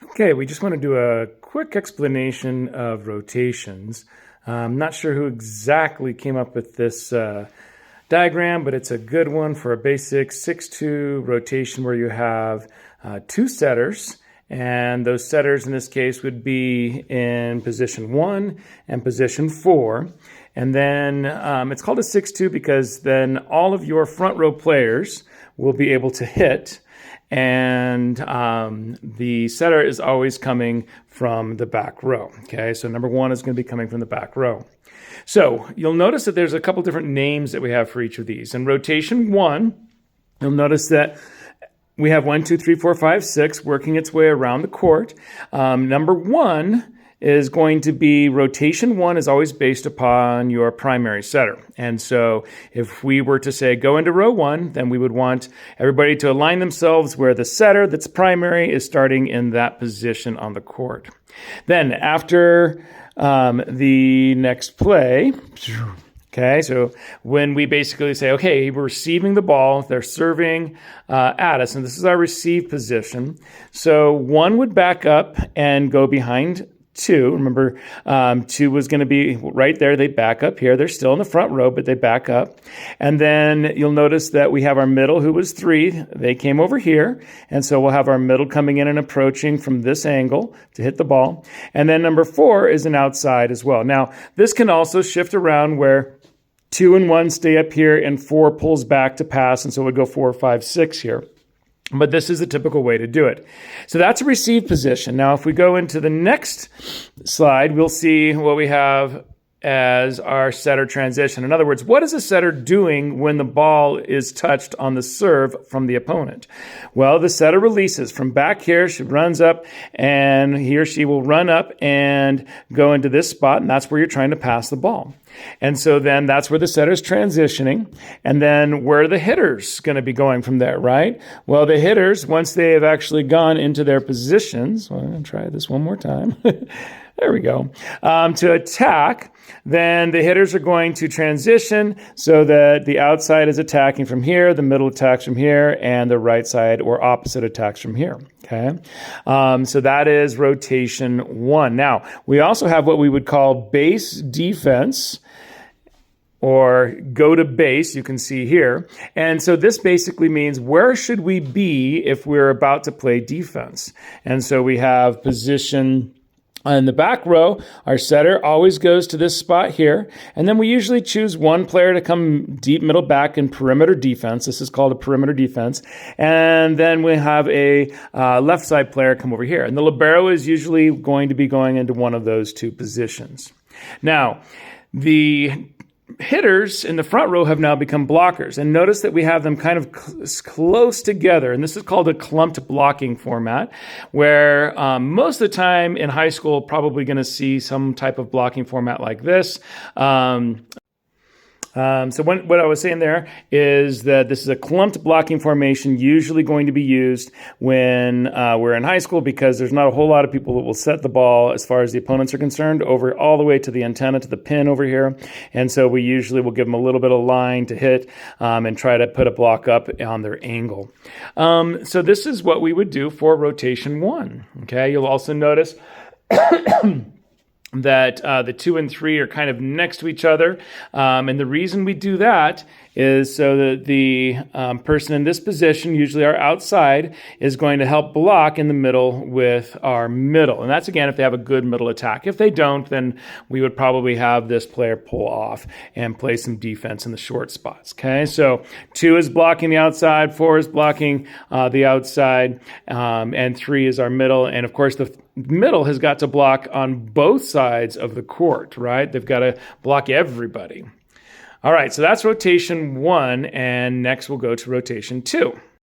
Okay, we just want to do a quick explanation of rotations. I'm not sure who exactly came up with this diagram, but it's a good one for a basic 6-2 rotation where you have two setters, and those setters in this case would be in position 1 and position 4. And then it's called a 6-2 because then all of your front row players will be able to hit, and the setter is always coming from the back row. Okay, so number 1 is going to be coming from the back row. So you'll notice that there's a couple different names that we have for each of these. In rotation 1, you'll notice that we have 1, 2, 3, 4, 5, 6 working its way around the court. Number 1 is going to be rotation 1 is always based upon your primary setter. And so if we were to say go into row 1, then we would want everybody to align themselves where the setter that's primary is starting in that position on the court. Then after the next play, okay, so when we basically say, okay, we're receiving the ball, they're serving at us, and this is our receive position. So 1 would back up and go behind 2. Remember, 2 was going to be right there. They back up here. They're still in the front row, but they back up. And then you'll notice that we have our middle, who was 3. They came over here. And so we'll have our middle coming in and approaching from this angle to hit the ball. And then number 4 is an outside as well. Now, this can also shift around where 2 and 1 stay up here and 4 pulls back to pass. And so it would go 4, 5, 6 here. But this is the typical way to do it. So that's a receive position. Now, if we go into the next slide, we'll see what we have as our setter transition. In other words, what is a setter doing when the ball is touched on the serve from the opponent? Well, the setter releases from back here. She runs up, and he or she will run up and go into this spot, and that's where you're trying to pass the ball. And so then that's where the setter's transitioning. And then where are the hitters going to be going from there, right? Well, the hitters, once they have actually gone into their positions, well, I'm going to try this one more time. There we go. To attack, then the hitters are going to transition so that the outside is attacking from here, the middle attacks from here, and the right side or opposite attacks from here. Okay, so that is rotation 1. Now, we also have what we would call base defense, or go to base, you can see here. And so this basically means where should we be if we're about to play defense? And so we have position in the back row. Our setter always goes to this spot here. And then we usually choose one player to come deep middle back in perimeter defense. This is called a perimeter defense. And then we have a left side player come over here. And the libero is usually going to be going into one of those two positions. Now, the hitters in the front row have now become blockers. And notice that we have them kind of close together. And this is called a clumped blocking format, where most of the time in high school, probably going to see some type of blocking format like this. So what I was saying there is that this is a clumped blocking formation, usually going to be used when we're in high school, because there's not a whole lot of people that will set the ball, as far as the opponents are concerned, over all the way to the antenna, to the pin over here. And so we usually will give them a little bit of line to hit and try to put a block up on their angle. So this is what we would do for rotation 1. Okay, you'll also notice that the 2 and 3 are kind of next to each other. And the reason we do that is so that the person in this position, usually our outside, is going to help block in the middle with our middle. And that's, again, if they have a good middle attack. If they don't, then we would probably have this player pull off and play some defense in the short spots. Okay, so 2 is blocking the outside, 4 is blocking the outside, and 3 is our middle. And, of course, the middle has got to block on both sides of the court, right? They've got to block everybody. All right, so that's rotation 1, and next we'll go to rotation 2.